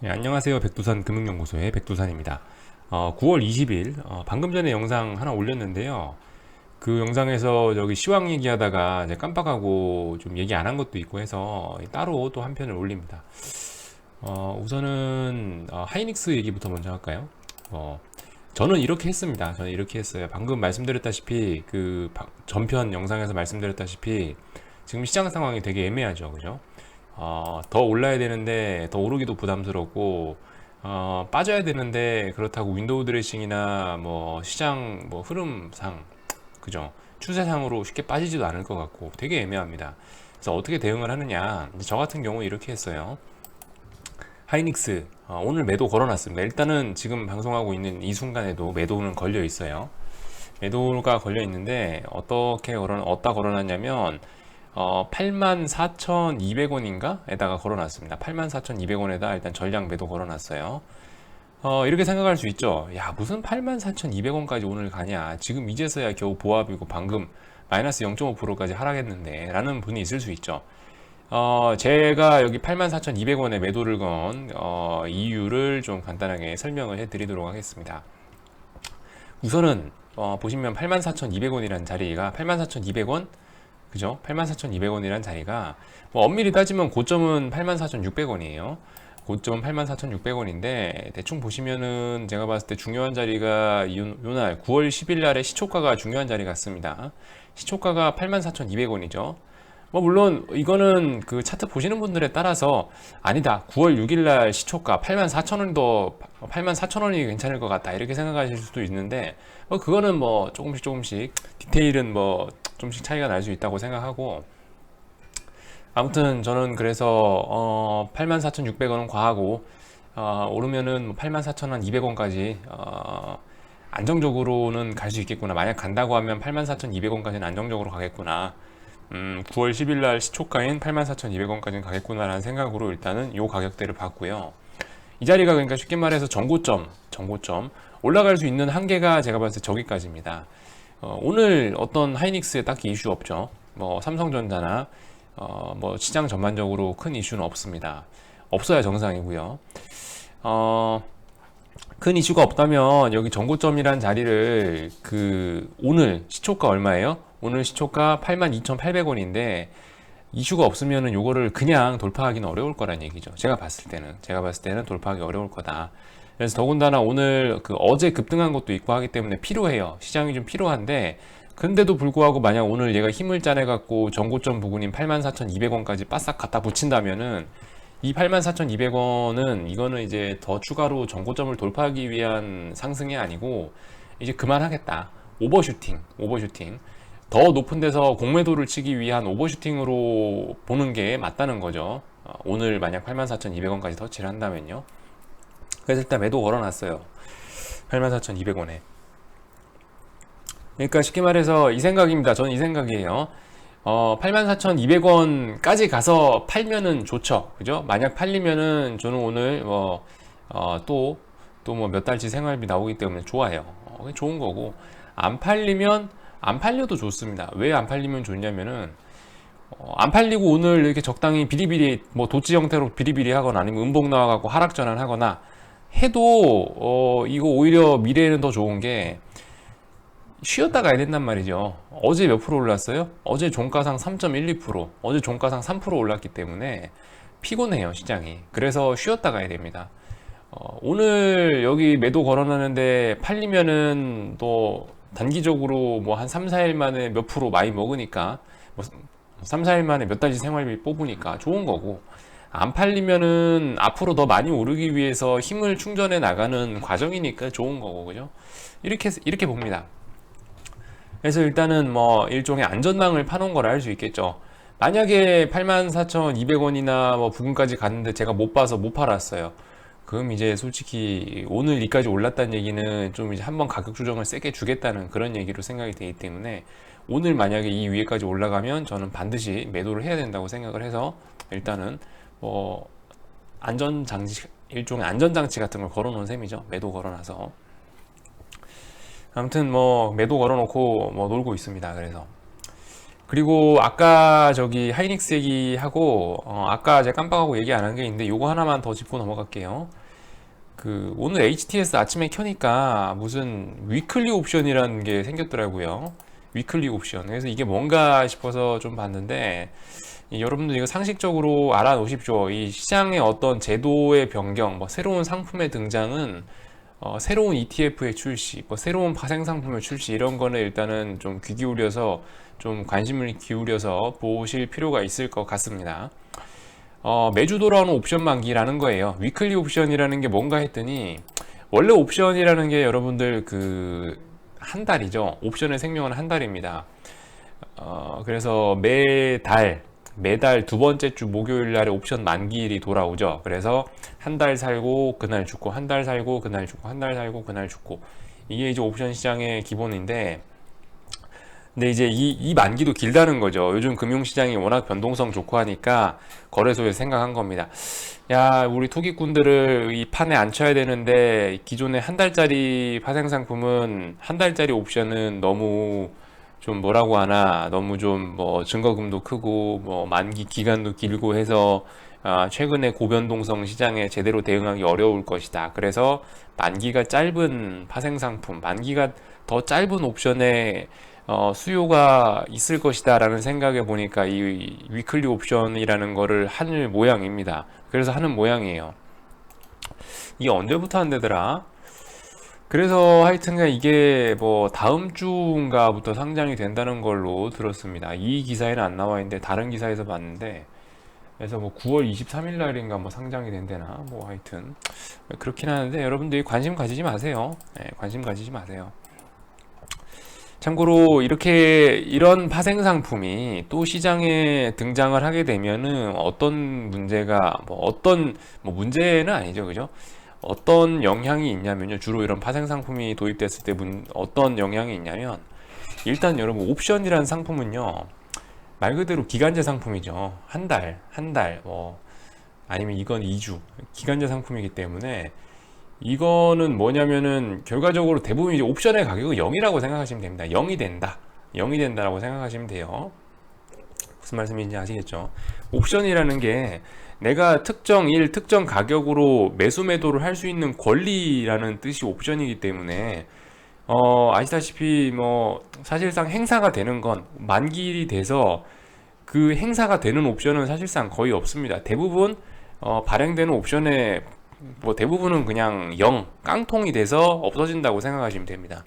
네, 안녕하세요. 백두산 금융연구소의 백두산입니다. 9월 20일 방금 전에 영상 하나 올렸는데요. 그 영상에서 여기 시황 얘기하다가 이제 깜빡하고 좀 얘기 안 한 것도 있고 해서 따로 또 한 편을 올립니다. 우선은 하이닉스 얘기부터 먼저 할까요? 저는 이렇게 했습니다. 저는 이렇게 했어요. 방금 말씀드렸다시피 그 전편 영상에서 말씀드렸다시피 지금 시장 상황이 되게 애매하죠, 그죠? 더 올라야 되는데 더 오르기도 부담스럽고 빠져야 되는데 그렇다고 윈도우 드레싱이나 뭐 시장 뭐 흐름상 그죠? 추세상으로 쉽게 빠지지도 않을 것 같고 되게 애매합니다. 그래서 어떻게 대응을 하느냐? 저 같은 경우 이렇게 했어요. 하이닉스 오늘 매도 걸어놨습니다. 일단은 지금 방송하고 있는 이 순간에도 매도는 걸려 있어요. 매도가 걸려 있는데 어디다 걸어놨냐면 84,200원인가? 에다가 걸어놨습니다. 84,200원에다 일단 전량 매도 걸어놨어요. 이렇게 생각할 수 있죠. 야, 무슨 84,200원까지 오늘 가냐. 지금 이제서야 겨우 보합이고 방금 마이너스 0.5%까지 하락했는데 라는 분이 있을 수 있죠. 제가 여기 84,200원에 매도를 건 이유를 좀 간단하게 설명을 해드리도록 하겠습니다. 우선은 보시면 84,200원이라는 자리가 84,200원 그죠? 84,200원이라는 자리가 뭐 엄밀히 따지면 고점은 84,600원이에요. 고점은 84,600원인데 대충 보시면은 제가 봤을 때 중요한 자리가 요날 9월 10일 날에 시초가가 중요한 자리 같습니다. 시초가가 84,200원이죠. 뭐 물론 이거는 그 차트 보시는 분들에 따라서 아니다 9월 6일 날 시초가 84,000원도 84,000원이 괜찮을 것 같다 이렇게 생각하실 수도 있는데 그거는 뭐 조금씩 디테일은 뭐 좀씩 차이가 날 수 있다고 생각하고 아무튼 저는 그래서 84,600원은 과하고 오르면은 84,200원까지 안정적으로는 갈 수 있겠구나. 만약 간다고 하면 84,200원까지는 안정적으로 가겠구나. 9월 10일 날 시초가인 84,200원까지는 가겠구나라는 생각으로 일단은 요 가격대를 봤고요. 이 자리가 그러니까 쉽게 말해서 정고점 올라갈 수 있는 한계가 제가 봤을 때 저기까지입니다. 오늘 어떤 하이닉스에 딱히 이슈 없죠. 뭐 삼성전자나 뭐 시장 전반적으로 큰 이슈는 없습니다. 없어야 정상이고요. 큰 이슈가 없다면 여기 정고점이란 자리를 오늘 시초가 얼마예요? 오늘 시초가 82,800원인데 이슈가 없으면은 요거를 그냥 돌파하기는 어려울 거란 얘기죠. 제가 봤을 때는 돌파하기 어려울 거다. 그래서 더군다나 오늘 어제 급등한 것도 있고 하기 때문에 필요해요. 시장이 좀 필요한데 근데도 불구하고 만약 오늘 얘가 힘을 짜내 갖고 전고점 부근인 84,200원까지 바싹 갖다 붙인다면은 이 84,200원은 이거는 이제 더 추가로 전고점을 돌파하기 위한 상승이 아니고 이제 그만하겠다. 오버슈팅. 더 높은 데서 공매도를 치기 위한 오버슈팅으로 보는 게 맞다는 거죠. 오늘 만약 84,200원까지 터치를 한다면요. 그래서 일단 매도 걸어놨어요. 84,200원에. 그러니까 쉽게 말해서 이 생각입니다. 저는 이 생각이에요. 84,200원까지 가서 팔면은 좋죠. 그죠? 만약 팔리면은 저는 오늘 또 뭐 몇 달치 생활비 나오기 때문에 좋아요. 좋은 거고. 안 팔리면 안 팔려도 좋습니다. 왜 안 팔리면 좋냐면은 안 팔리고 오늘 이렇게 적당히 비리비리 뭐 도치 형태로 비리비리 하거나 아니면 음봉 나와갖고 하락 전환하거나 해도 이거 오히려 미래에는 더 좋은 게 쉬었다 가야 된단 말이죠. 어제 몇 프로 올랐어요? 어제 종가상 3.12%, 어제 종가상 3% 올랐기 때문에 피곤해요, 시장이. 그래서 쉬었다 가야 됩니다. 오늘 여기 매도 걸어놨는데 팔리면은 또 단기적으로 뭐 한 3, 4일 만에 몇 프로 많이 먹으니까 뭐 3, 4일 만에 몇 달치 생활비 뽑으니까 좋은 거고 안 팔리면은 앞으로 더 많이 오르기 위해서 힘을 충전해 나가는 과정이니까 좋은 거고 그죠? 이렇게 봅니다. 그래서 일단은 뭐 일종의 안전망을 파놓은 거라 할 수 있겠죠. 만약에 84,200원이나 뭐 부근까지 갔는데 제가 못 봐서 못 팔았어요. 그럼 이제 솔직히 오늘 이까지 올랐다는 얘기는 좀 이제 한번 가격 조정을 세게 주겠다는 그런 얘기로 생각이 되기 때문에 오늘 만약에 이 위에까지 올라가면 저는 반드시 매도를 해야 된다고 생각을 해서 일단은 뭐 안전장치 일종의 안전장치 같은 걸 걸어놓은 셈이죠. 매도 걸어놔서 아무튼 뭐 매도 걸어놓고 뭐 놀고 있습니다. 그리고 아까 저기 하이닉스 얘기하고 아까 제가 깜빡하고 얘기 안 한 게 있는데 요거 하나만 더 짚고 넘어갈게요. 그 오늘 HTS 아침에 켜니까 무슨 위클리 옵션이라는 게 생겼더라고요. 위클리 옵션. 그래서 이게 뭔가 싶어서 좀 봤는데 여러분들 이거 상식적으로 알아놓으십시오. 이 시장의 어떤 제도의 변경, 뭐 새로운 상품의 등장은 새로운 ETF의 출시, 뭐 새로운 파생 상품의 출시 이런 거는 일단은 좀 귀 기울여서 좀 관심을 기울여서 보실 필요가 있을 것 같습니다. 매주 돌아오는 옵션 만기라는 거예요. 위클리 옵션이라는 게 뭔가 했더니 원래 옵션이라는 게 여러분들 그 한 달이죠. 옵션의 생명은 한 달입니다. 그래서 매달 두 번째 주 목요일 날에 옵션 만기일이 돌아오죠. 그래서 한 달 살고 그날 죽고, 한 달 살고 그날 죽고, 한 달 살고 그날 죽고, 이게 이제 옵션 시장의 기본인데, 근데 이제 이 만기도 길다는 거죠. 요즘 금융시장이 워낙 변동성 좋고 하니까 거래소에서 생각한 겁니다. 야, 우리 투기꾼들을 이 판에 앉혀야 되는데 기존의 한 달짜리 파생 상품은 한 달짜리 옵션은 너무 좀 뭐라고 하나 너무 좀 뭐 증거금도 크고 뭐 만기 기간도 길고 해서 최근에 고변동성 시장에 제대로 대응하기 어려울 것이다. 그래서 만기가 짧은 파생 상품, 만기가 더 짧은 옵션에 수요가 있을 것이다 라는 생각에 보니까 이 위클리 옵션이라는 거를 하는 모양입니다. 그래서 하는 모양이에요. 이게 언제부터 한대더라? 그래서 하여튼간 이게 뭐 다음 주인가부터 상장이 된다는 걸로 들었습니다. 이 기사에는 안 나와 있는데 다른 기사에서 봤는데, 그래서 뭐 9월 23일 날인가 뭐 상장이 된대나 뭐 하여튼 그렇긴 하는데 여러분들이 관심 가지지 마세요. 네, 관심 가지지 마세요. 참고로 이렇게 이런 파생 상품이 또 시장에 등장을 하게 되면은 어떤 문제가 뭐 문제는 아니죠, 그죠? 어떤 영향이 있냐면요. 주로 이런 파생 상품이 도입됐을 때 어떤 영향이 있냐면, 일단 여러분 옵션이라는 상품은요, 말 그대로 기간제 상품이죠. 한 달, 뭐 아니면 이건 2주 기간제 상품이기 때문에 이거는 뭐냐면은 결과적으로 대부분 이제 옵션의 가격은 0이라고 생각하시면 됩니다. 0이 된다라고 생각하시면 돼요. 무슨 말씀인지 아시겠죠? 옵션이라는 게 내가 특정 특정 가격으로 매수 매도를 할 수 있는 권리라는 뜻이 옵션이기 때문에 아시다시피 뭐 사실상 행사가 되는 건 만기일이 돼서 그 행사가 되는 옵션은 사실상 거의 없습니다. 대부분 발행되는 옵션의 뭐 대부분은 그냥 0, 깡통이 돼서 없어진다고 생각하시면 됩니다.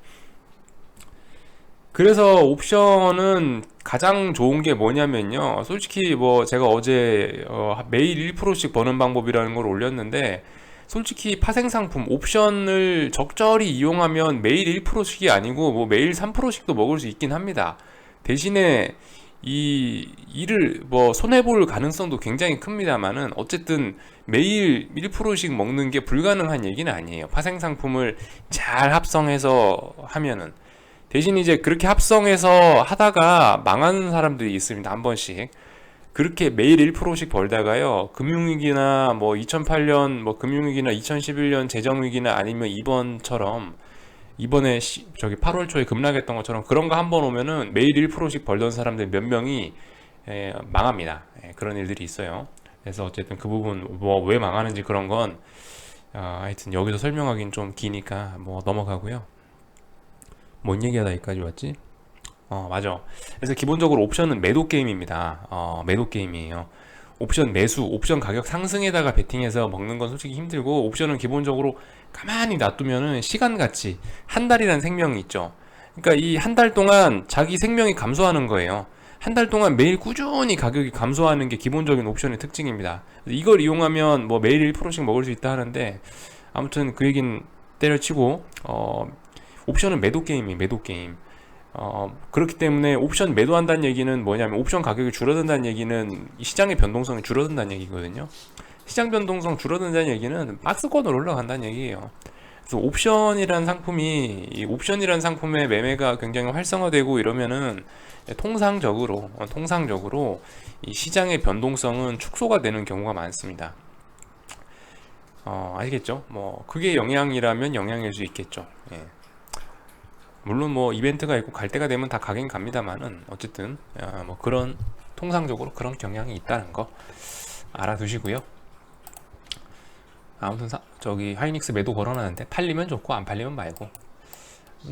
그래서 옵션은 가장 좋은 게 뭐냐면요. 솔직히 뭐 제가 어제 매일 1%씩 버는 방법이라는 걸 올렸는데, 솔직히 파생 상품 옵션을 적절히 이용하면 매일 1%씩이 아니고 뭐 매일 3%씩도 먹을 수 있긴 합니다. 대신에 이를 뭐 손해볼 가능성도 굉장히 큽니다만은 어쨌든 매일 1%씩 먹는 게 불가능한 얘기는 아니에요. 파생 상품을 잘 합성해서 하면은. 대신 이제 그렇게 합성해서 하다가 망하는 사람들이 있습니다. 한 번씩. 그렇게 매일 1%씩 벌다가요, 금융위기나 뭐 2008년 뭐 금융위기나 2011년 재정위기나 아니면 이번에 저기 8월 초에 급락했던 것처럼 그런 거 한 번 오면은 매일 1%씩 벌던 사람들 몇 명이 망합니다. 그런 일들이 있어요. 그래서 어쨌든 그 부분 뭐 왜 망하는지 그런 건 하여튼 여기서 설명하기는 좀 기니까 뭐 넘어가고요. 뭔 얘기하다 여기까지 왔지? 맞아. 그래서 기본적으로 옵션은 매도 게임입니다. 매도 게임이에요. 옵션 매수, 옵션 가격 상승에다가 베팅해서 먹는 건 솔직히 힘들고, 옵션은 기본적으로 가만히 놔두면은 시간같이 한 달이라는 생명이 있죠. 그러니까 이 한 달 동안 자기 생명이 감소하는 거예요. 한 달 동안 매일 꾸준히 가격이 감소하는 게 기본적인 옵션의 특징입니다. 이걸 이용하면 뭐 매일 1%씩 먹을 수 있다 하는데, 아무튼 그 얘기는 때려치고, 옵션은 매도 게임이에요. 매도 게임. 그렇기 때문에 옵션 매도한다는 얘기는 뭐냐면, 옵션 가격이 줄어든다는 얘기는 시장의 변동성이 줄어든다는 얘기거든요. 시장 변동성 줄어든다는 얘기는 박스권으로 올라간다는 얘기예요. 그래서 옵션이라는 상품의 매매가 굉장히 활성화되고 이러면은 통상적으로 이 시장의 변동성은 축소가 되는 경우가 많습니다. 아시겠죠? 뭐 그게 영향이라면 영향일 수 있겠죠. 예. 물론 뭐 이벤트가 있고 갈 때가 되면 다 가긴 갑니다만은 어쨌든 뭐 그런 통상적으로 그런 경향이 있다는 거 알아두시고요. 아무튼 저기 하이닉스 매도 걸어놨는데 팔리면 좋고 안 팔리면 말고.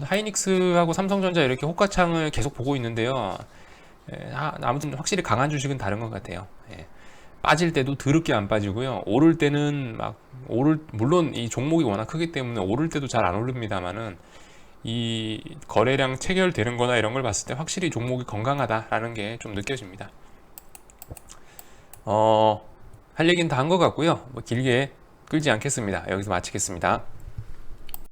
하이닉스하고 삼성전자 이렇게 호가창을 계속 보고 있는데요. 아무튼 확실히 강한 주식은 다른 것 같아요. 빠질 때도 드럽게 안 빠지고요. 오를 때는 물론 이 종목이 워낙 크기 때문에 오를 때도 잘 안 오릅니다만은 이 거래량 체결되는 거나 이런 걸 봤을 때 확실히 종목이 건강하다라는 게 좀 느껴집니다. 할 얘기는 다 한 것 같고요. 뭐 길게 끌지 않겠습니다. 여기서 마치겠습니다.